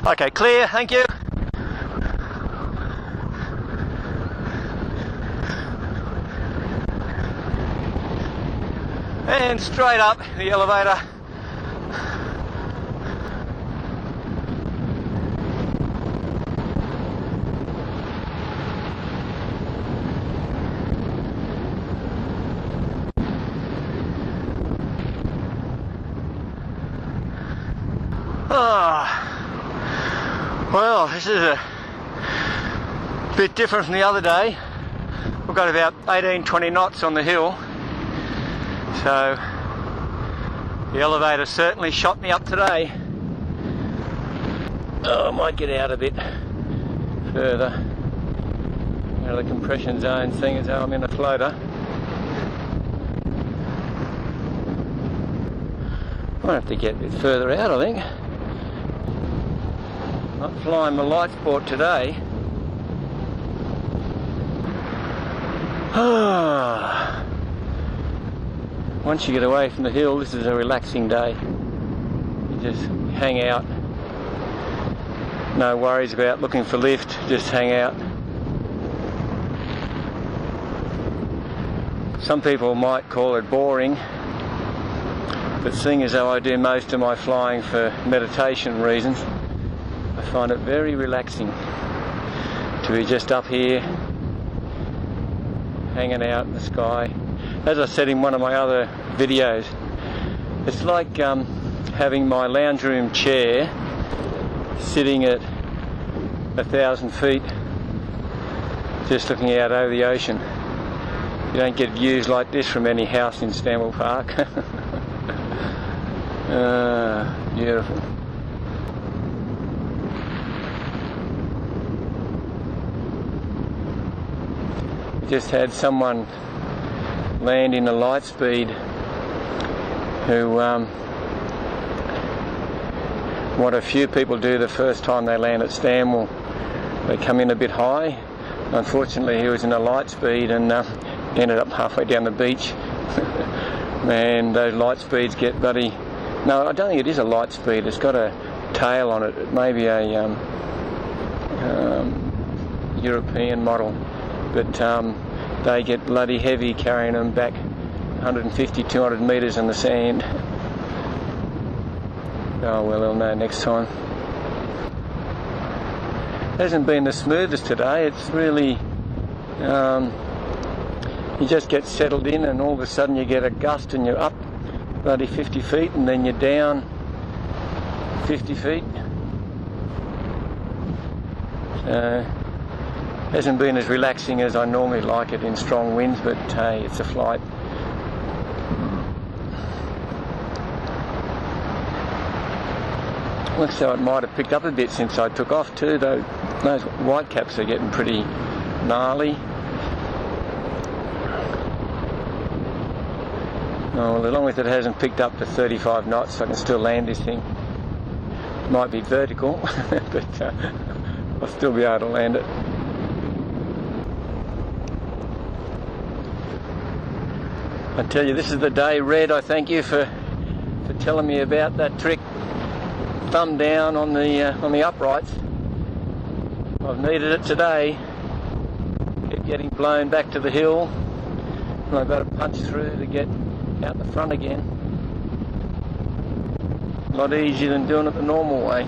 Okay, clear, thank you. And straight up the elevator. Well, this is a bit different from the other day. We've got about 18-20 knots on the hill, so the elevator certainly shot me up today. Oh, I might get out a bit further out of the compression zone, seeing as though I'm in a floater. Might have to get a bit further out, I think. Not flying my light sport today. Once you get away from the hill, this is a relaxing day. You just hang out. No worries about looking for lift, just hang out. Some people might call it boring, but seeing as though I do most of my flying for meditation reasons, I find it very relaxing to be just up here hanging out in the sky. As I said in one of my other videos, it's like having my lounge room chair sitting at 1,000 feet just looking out over the ocean. You don't get views like this from any house in Stanwell Park. Beautiful. Just had someone land in a light speed who what a few people do the first time they land at Stanwell. They come in a bit high. Unfortunately, he was in a light speed and ended up halfway down the beach. Man, those light speeds get bloody... No, I don't think it is a light speed. It's got a tail on it. It may be a European model. But they get bloody heavy carrying them back 150, 200 metres in the sand. Oh well, they'll know next time. Hasn't been the smoothest today. It's really, you just get settled in and all of a sudden you get a gust and you're up bloody 50 feet and then you're down 50 feet. So, hasn't been as relaxing as I normally like it in strong winds, but hey, it's a flight. Looks like it might have picked up a bit since I took off too, though. Those white caps are getting pretty gnarly. Oh, well, as long as it hasn't picked up to 35 knots, I can still land this thing. Might be vertical, but I'll still be able to land it. I tell you, this is the day, Red. I thank you for telling me about that trick. Thumb down on the uprights. I've needed it today. Keep getting blown back to the hill, and I've got to punch through to get out the front again. A lot easier than doing it the normal way.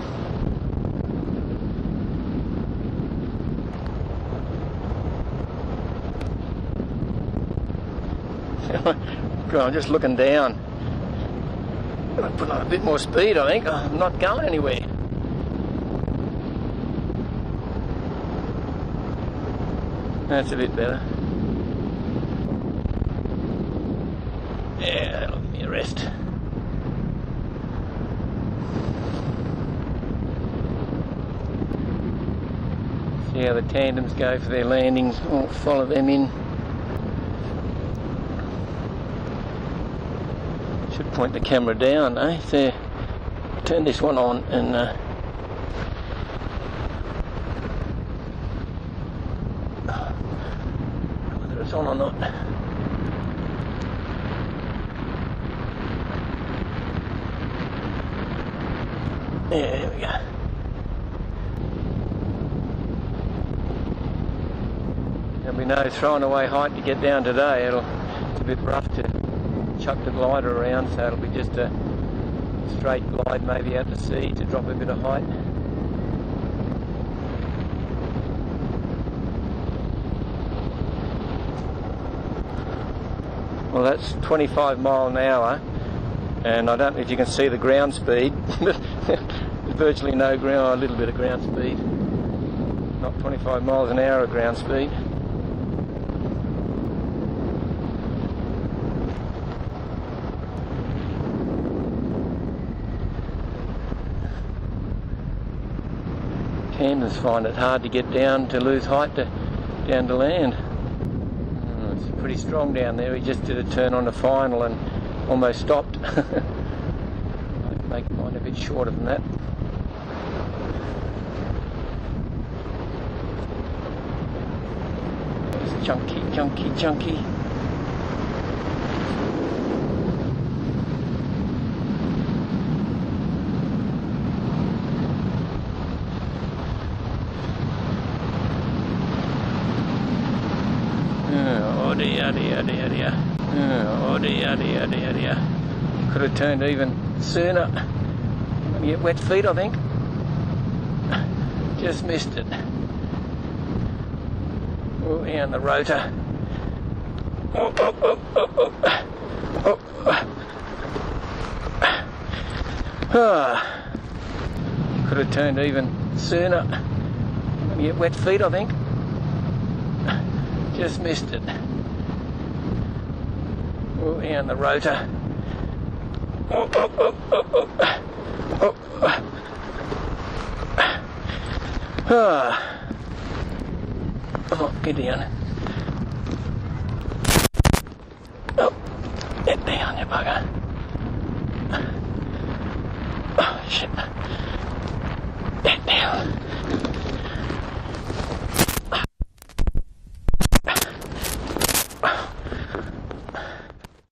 God, I'm just looking down. I'm going to put on a bit more speed, I think. I'm not going anywhere. That's a bit better. Yeah, that'll give me a rest. See how the tandems go for their landings. I'll follow them in. Should point the camera down, eh? So turn this one on and whether it's on or not. Yeah, there we go. be no throwing away height to get down today. It's a bit rough to chuck the glider around, so it'll be just a straight glide maybe out to sea to drop a bit of height. Well, that's 25 mile an hour, and I don't know if you can see the ground speed. There's virtually no ground, a little bit of ground speed. Not 25 miles an hour of ground speed. Camdens find it hard to get down to lose height down to land. It's pretty strong down there. He just did a turn on the final and almost stopped. I'd make mine a bit shorter than that. It's chunky. Oh dear. Could have turned even sooner. Gonna get wet feet, I think. Just missed it. Oh, and the rotor. Could have turned even sooner. Gonna get wet feet, I think. Just missed it. Oh, and the rotor. Oh, get down. Oh, get down, you bugger.